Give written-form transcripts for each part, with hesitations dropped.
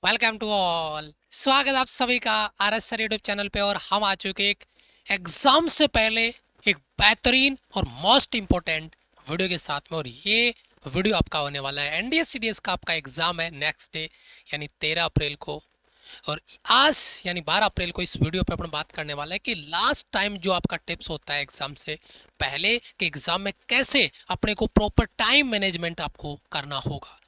Welcome to all. स्वागत आप सभी का R S sir YouTube channel पे। और हम आ चुके एक एग्जाम से पहले एक बेहतरीन और मोस्ट इम्पोर्टेंट वीडियो के साथ में। और ये वीडियो आपका होने वाला है एनडीए सीडीएस का आपका एग्जाम है नेक्स्ट डे यानी 13 अप्रैल को। और आज यानी 12 अप्रैल को इस वीडियो पे अपन बात करने वाला है कि लास्ट टाइम जो आपका टिप्स होता है एग्जाम से पहले के एग्जाम में कैसे अपने को प्रॉपर टाइम मैनेजमेंट आपको करना होगा,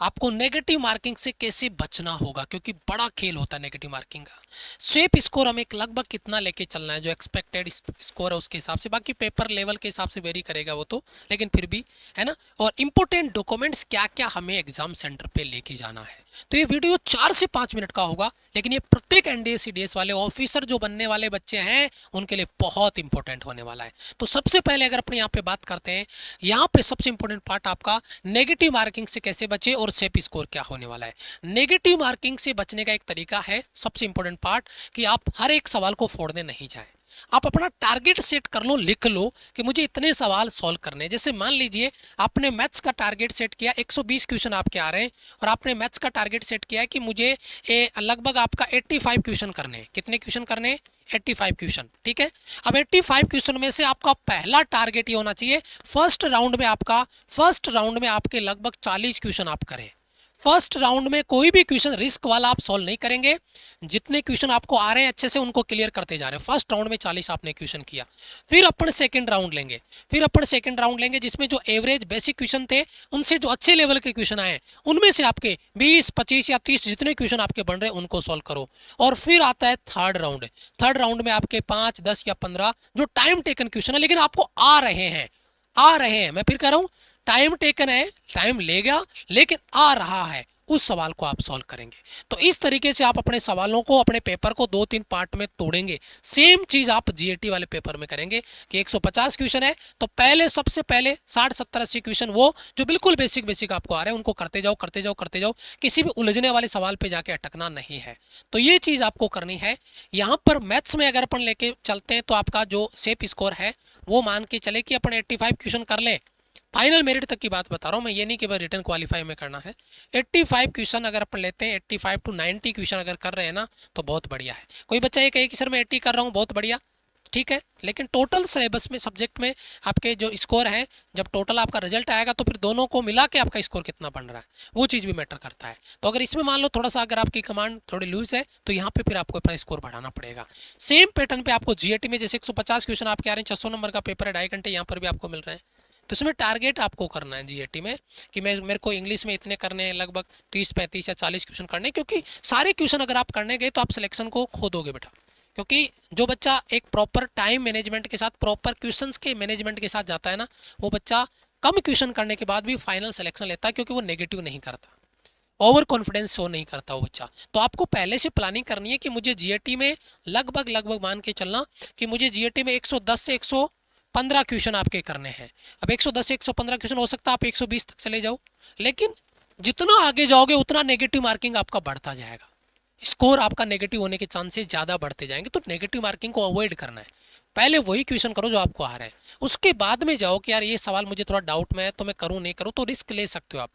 आपको नेगेटिव मार्किंग से कैसे बचना होगा, क्योंकि बड़ा खेल होता है नेगेटिव मार्किंग का। स्वेप स्कोर हमें लगभग कितना लेके चलना है, जो एक्सपेक्टेड स्कोर है उसके हिसाब से, बाकी पेपर लेवल के हिसाब से वेरी करेगा वो तो, लेकिन फिर भी है ना। और इंपॉर्टेंट डॉक्यूमेंट्स क्या क्या हमें एग्जाम सेंटर पे लेके जाना है। तो ये वीडियो 4 से 5 मिनट का होगा, लेकिन ये प्रत्येक एनडीए सीडीएस वाले ऑफिसर जो बनने वाले बच्चे हैं उनके लिए बहुत इंपॉर्टेंट होने वाला है। तो सबसे पहले अगर अपने यहाँ पे बात करते हैं, यहाँ पे सबसे इंपॉर्टेंट पार्ट आपका नेगेटिव मार्किंग से कैसे बचे और सेप स्कोर क्या होने वाला है। नेगेटिव मार्किंग से बचने का एक तरीका है, सबसे इंपॉर्टेंट पार्ट, कि आप हर एक सवाल को फोड़ने नहीं जाए। आप अपना टारगेट सेट कर लो, लिख लो कि मुझे इतने सवाल सॉल्व करने हैं। जैसे मान लीजिए आपने मैथ्स का टारगेट सेट किया, 120 क्वेश्चन आपके आ रहे हैं, और आपने मैथ्स का टारगेट सेट किया है कि मुझे लगभग आपका 85 क्वेश्चन करने हैं। कितने क्वेश्चन करने हैं? 85 क्वेश्चन। ठीक है। अब 85 क्वेश्चन में से आपका पहला टारगेट ये होना चाहिए, फर्स्ट राउंड में आपके लगभग 40 क्वेश्चन आप करें। फर्स्ट राउंड में कोई भी क्वेश्चन रिस्क वाला आप सॉल्व नहीं करेंगे। जितने क्वेश्चन आपको आ रहे हैं अच्छे से उनको क्लियर करते जा रहे हैं। फर्स्ट राउंड में 40 आपने क्वेश्चन किया। फिर अपन सेकंड राउंड लेंगे जिसमें जो एवरेज बेसिक क्वेश्चन थे उनसे जो अच्छे लेवल के क्वेश्चन आए उनमें से आपके 20, 25 या 30 जितने क्वेश्चन आपके बन रहे हैं उनको सॉल्व करो। और फिर आता है थर्ड राउंड में आपके 5, 10 या 15 जो टाइम टेकन क्वेश्चन है, लेकिन आपको आ रहे हैं। मैं फिर कह रहा हूं, टाइम टेकन है, टाइम लेगा लेकिन आ रहा है, उस सवाल को आप सॉल्व करेंगे। तो इस तरीके से आप अपने सवालों को, अपने पेपर को 2-3 पार्ट में तोड़ेंगे। सेम चीज आप जीएटी वाले पेपर में करेंगे कि 150 क्वेश्चन है तो सबसे पहले 60, 70, 80 क्वेश्चन वो जो बिल्कुल बेसिक आपको आ रहे हैं उनको करते जाओ। किसी भी उलझने वाले सवाल पे जाके अटकना नहीं है। तो ये चीज आपको करनी है। यहाँ पर मैथ्स में अगर अपन लेके चलते हैं तो आपका जो सेप स्कोर है वो मान के चले कि अपन 85 क्वेश्चन कर ले। फाइनल मेरिट तक की बात बता रहा हूँ मैं, ये नहीं कि भाई रिटर्न क्वालिफाई में करना है। 85 क्वेश्चन अगर अपन लेते हैं, 85 to 90 क्वेश्चन अगर कर रहे हैं ना तो बहुत बढ़िया है। कोई बच्चा ये कहे कि सर मैं 80 कर रहा हूँ, बहुत बढ़िया, ठीक है, लेकिन टोटल सिलेबस में सब्जेक्ट में आपके जो स्कोर है, जब टोटल आपका रिजल्ट आएगा तो फिर दोनों को मिला के आपका स्कोर कितना बन रहा है वो चीज़ भी मैटर करता है। तो अगर इसमें मान लो थोड़ा सा अगर आपकी कमांड थोड़ी लूज है तो यहाँ पे फिर आपको अपना स्कोर बढ़ाना पड़ेगा। सेम पैटर्न पे आपको जीएटी में जैसे 150 क्वेश्चन आपके आ रहे हैं, 600 नंबर का पेपर है, 2.5 घंटे यहाँ पर भी आपको मिल रहे हैं। तो इसमें टारगेट आपको करना है जीएटी में कि मेरे को इंग्लिश में इतने करने हैं, लगभग 30, 35 या 40 क्वेश्चन करने हैं, क्योंकि सारे क्वेश्चन अगर आप करने गए तो आप सिलेक्शन को खो दोगे बेटा। क्योंकि जो बच्चा एक प्रॉपर टाइम मैनेजमेंट के साथ, प्रॉपर क्वेश्चंस के मैनेजमेंट के साथ जाता है ना, वो बच्चा कम क्वेश्चन करने के बाद भी फाइनल सिलेक्शन लेता है, क्योंकि वो नेगेटिव नहीं करता, ओवर कॉन्फिडेंस शो नहीं करता वो बच्चा। तो आपको पहले से प्लानिंग करनी है कि मुझे जीएटी में लगभग मान के चलना कि मुझे जीएटी में 110 से 115 क्वेश्चन आपके करने हैं। अब 110 से 115 क्वेश्चन हो सकता है आप 120 तक चले जाओ, लेकिन जितना आगे जाओगे उतना नेगेटिव मार्किंग आपका बढ़ता जाएगा, स्कोर आपका नेगेटिव होने के चांसेस ज़्यादा बढ़ते जाएंगे। तो नेगेटिव मार्किंग को अवॉइड करना है। पहले वही क्वेश्चन करो जो आपको आ रहा है, उसके बाद में जाओ कि यार ये सवाल मुझे थोड़ा डाउट में है तो मैं करूँ नहीं करूँ, तो रिस्क ले सकते हो आप,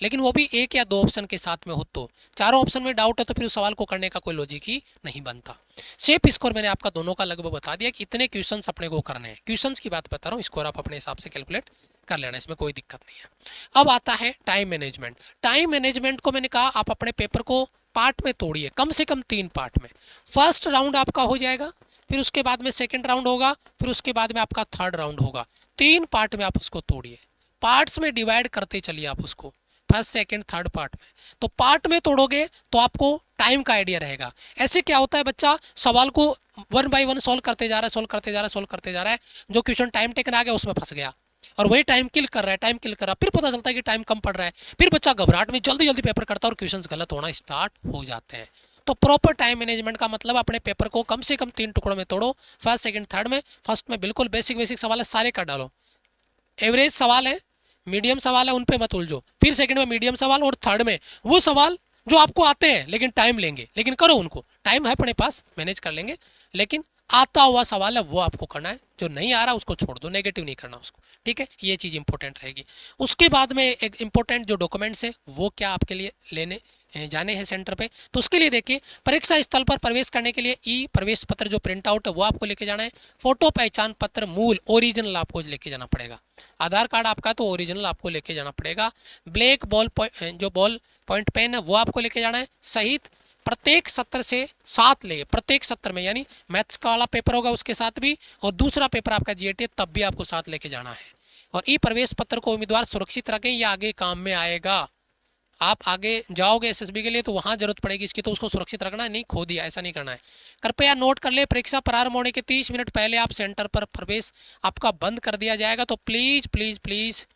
लेकिन वो भी 1 या 2 ऑप्शन के साथ में हो। तो चारों ऑप्शन में डाउट है तो फिर उस सवाल को करने का कोई लॉजिक ही नहीं बनता। सेफ स्कोर मैंने आपका दोनों का लगभग बता दिया कि इतने क्वेश्चंस अपने को करने हैं। क्वेश्चंस की बात बता रहा हूँ, स्कोर आप अपने हिसाब से कैलकुलेट कर लेना, इसमें कोई दिक्कत नहीं है। अब आता है टाइम मैनेजमेंट। टाइम मैनेजमेंट को मैंने कहा आप अपने पेपर को पार्ट में तोड़िए, कम से कम 3 पार्ट में। फर्स्ट राउंड आपका हो जाएगा, फिर उसके बाद में सेकेंड राउंड होगा, फिर उसके बाद में आपका थर्ड राउंड होगा। 3 पार्ट में आप उसको तोड़िए, पार्ट्स में डिवाइड करते चलिए आप उसको, फर्स्ट, सेकंड, थर्ड पार्ट में। तो पार्ट में तोड़ोगे तो आपको टाइम का आइडिया रहेगा। ऐसे क्या होता है, बच्चा सवाल को 1 बाय 1 सॉल्व करते जा रहा है, जो क्वेश्चन टाइम टेकन आ गया उसमें फंस गया और वही टाइम किल कर रहा है। फिर पता चलता है कि टाइम कम पड़ रहा है, फिर बच्चा घबराहट में जल्दी पेपर करता है और क्वेश्चंस गलत होना स्टार्ट हो जाते हैं। तो प्रॉपर टाइम मैनेजमेंट का मतलब अपने पेपर को कम से कम 3 टुकड़ों में तोड़ो। फर्स्ट, सेकंड, थर्ड में फर्स्ट में बिल्कुल बेसिक सवाल है, सारे कर डालो। एवरेज सवाल है, मीडियम सवाल है, उन पे मत उलझो। फिर सेकंड में मीडियम सवाल, और थर्ड में वो सवाल जो आपको आते हैं लेकिन टाइम लेंगे, लेकिन करो उनको, टाइम है अपने पास, मैनेज कर लेंगे, लेकिन आता हुआ सवाल है वो आपको करना है। जो नहीं आ रहा उसको छोड़ दो, नेगेटिव नहीं करना उसको, ठीक है, ये चीज़ इंपॉर्टेंट रहेगी। उसके बाद में एक इंपॉर्टेंट जो डॉक्यूमेंट्स है वो क्या आपके लिए लेने जाने हैं सेंटर पे, तो उसके लिए देखिए परीक्षा स्थल पर प्रवेश करने के लिए ई प्रवेश पत्र जो प्रिंट आउट है वो आपको लेके जाना है। फोटो पहचान पत्र मूल ओरिजिनल आपको लेके जाना पड़ेगा। आधार कार्ड आपका तो ओरिजिनल आपको लेके जाना पड़ेगा। ब्लैक जो बॉल पॉइंट पेन है वो आपको लेके जाना है, सहित प्रत्येक सत्र से साथ ले, प्रत्येक सत्र में, यानी मैथ्स का वाला पेपर होगा उसके साथ भी, और दूसरा पेपर आपका जीएटी तब भी आपको साथ लेके जाना है। और ई प्रवेश पत्र को उम्मीदवार सुरक्षित रखें, ये आगे काम में आएगा। आप आगे जाओगे एसएसबी के लिए तो वहां जरूरत पड़ेगी इसकी, तो उसको सुरक्षित रखना है, नहीं खो दिया, ऐसा नहीं करना है। कृपया नोट कर ले, परीक्षा प्रारंभ होने के 30 मिनट पहले आप सेंटर पर प्रवेश आपका बंद कर दिया जाएगा। तो प्लीज प्लीज प्लीज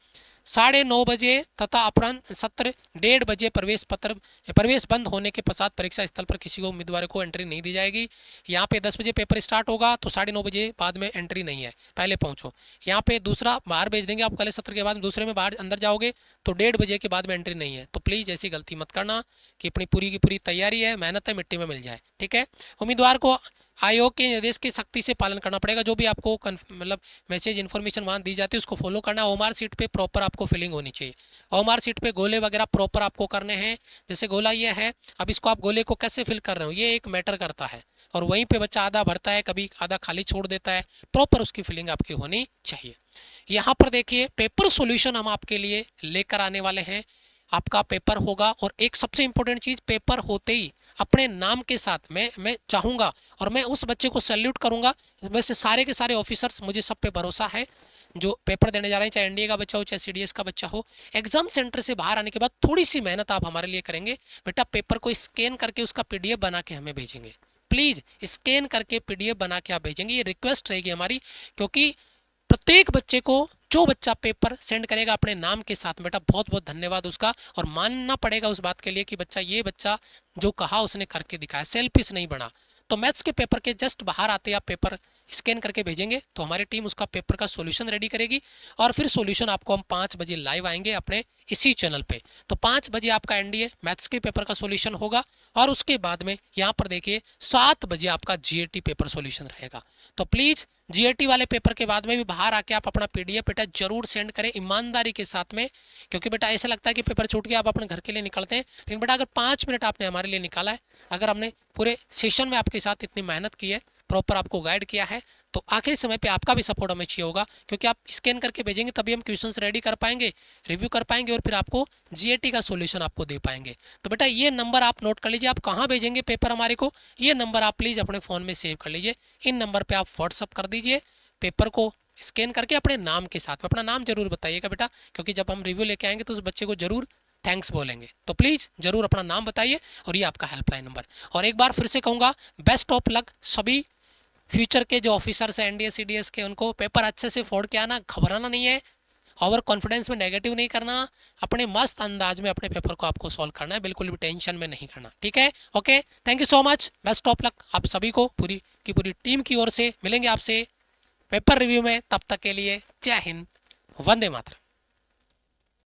9:30 बजे तथा अपराह्न सत्र 1:30 बजे प्रवेश बंद होने के पश्चात परीक्षा स्थल पर किसी को उम्मीदवार को एंट्री नहीं दी जाएगी। यहाँ पे 10 बजे पेपर स्टार्ट होगा तो 9:30 बजे बाद में एंट्री नहीं है, पहले पहुँचो। यहाँ पे दूसरा बाहर भेज देंगे आप, पहले सत्र के बाद दूसरे में बाहर अंदर जाओगे तो 1:30 बजे के बाद में एंट्री नहीं है। तो प्लीज़ ऐसी गलती मत करना कि अपनी पूरी की पूरी तैयारी है, मेहनत है, मिट्टी में मिल जाए। ठीक है, उम्मीदवार को आयोग के निर्देश के सख्ती से पालन करना पड़ेगा। जो भी आपको मतलब मैसेज इन्फॉर्मेशन वहाँ दी जाती है उसको फॉलो करना। ओएमआर सीट पे प्रॉपर आपको फिलिंग होनी चाहिए। ओएमआर सीट पे गोले वगैरह प्रॉपर आपको करने हैं। जैसे गोला ये है, अब इसको आप गोले को कैसे फिल कर रहे हो ये एक मैटर करता है, और वहीं पे बच्चा आधा भरता है, कभी आधा खाली छोड़ देता है, प्रॉपर उसकी फिलिंग आपकी होनी चाहिए। यहाँ पर देखिए पेपर सोल्यूशन हम आपके लिए लेकर आने वाले हैं। आपका पेपर होगा, और एक सबसे इंपॉर्टेंट चीज़, पेपर होते ही अपने नाम के साथ मैं चाहूँगा और मैं उस बच्चे को सैल्यूट करूँगा। वैसे सारे के सारे ऑफिसर्स, मुझे सब पे भरोसा है जो पेपर देने जा रहे हैं, चाहे एनडीए का बच्चा हो चाहे सीडीएस का बच्चा हो। एग्जाम सेंटर से बाहर आने के बाद थोड़ी सी मेहनत आप हमारे लिए करेंगे। बेटा पेपर को स्कैन करके उसका पीडीएफ बना के हमें भेजेंगे, प्लीज़ स्कैन करके पीडीएफ बना के आप भेजेंगे, ये रिक्वेस्ट रहेगी हमारी। क्योंकि प्रत्येक बच्चे को, जो बच्चा पेपर सेंड करेगा अपने नाम के साथ, बेटा बहुत बहुत धन्यवाद उसका, और मानना पड़ेगा उस बात के लिए कि ये बच्चा जो कहा उसने करके दिखाया, सेल्फिश नहीं बना। तो मैथ्स के पेपर के जस्ट बाहर आते आप पेपर स्कैन करके भेजेंगे तो हमारी टीम उसका पेपर का सॉल्यूशन रेडी करेगी, और फिर सॉल्यूशन आपको हम 5 बजे लाइव आएंगे अपने इसी चैनल पे। तो 5 बजे आपका एनडीए मैथ्स के पेपर का सॉल्यूशन होगा, और उसके बाद में यहाँ पर देखिए 7 बजे आपका जीएटी पेपर सॉल्यूशन रहेगा। तो प्लीज़ जीएटी वाले पेपर के बाद में भी बाहर आके आप अपना पीडीएफ बेटा जरूर सेंड करें ईमानदारी के साथ में। क्योंकि बेटा ऐसा लगता है कि पेपर छूट गया, आप अपने घर के लिए निकलते हैं, लेकिन बेटा अगर 5 मिनट आपने हमारे लिए निकाला है, अगर हमने पूरे सेशन में आपके साथ इतनी मेहनत की है, प्रॉपर आपको गाइड किया है, तो आखिरी समय पे आपका भी सपोर्ट हमें चाहिए होगा। क्योंकि आप स्कैन करके भेजेंगे तभी हम क्वेश्चंस रेडी कर पाएंगे, रिव्यू कर पाएंगे, और फिर आपको जीएटी का सॉल्यूशन आपको दे पाएंगे। तो बेटा ये नंबर आप नोट कर लीजिए, आप कहाँ भेजेंगे पेपर हमारे को, ये नंबर आप प्लीज़ अपने फ़ोन में सेव कर लीजिए। इन नंबर पर आप व्हाट्सअप कर दीजिए पेपर को स्कैन करके अपने नाम के साथ। अपना नाम जरूर बताइएगा बेटा, क्योंकि जब हम रिव्यू लेके आएंगे तो उस बच्चे को जरूर थैंक्स बोलेंगे। तो प्लीज़ जरूर अपना नाम बताइए, और ये आपका हेल्पलाइन नंबर। और एक बार फिर से कहूँगा, बेस्ट ऑफ लक सभी फ्यूचर के जो ऑफिसर्स हैं एनडीए सीडीएस के, उनको पेपर अच्छे से फोड़ के आना, घबराना नहीं है, ओवर कॉन्फिडेंस में नेगेटिव नहीं करना, अपने मस्त अंदाज में अपने पेपर को आपको सॉल्व करना है, बिल्कुल भी टेंशन में नहीं करना। ठीक है, okay, thank you so much, best of luck आप सभी को, पूरी की पूरी टीम की ओर से। मिलेंगे आपसे पेपर रिव्यू में, तब तक के लिए जय हिंद, वंदे मातरम।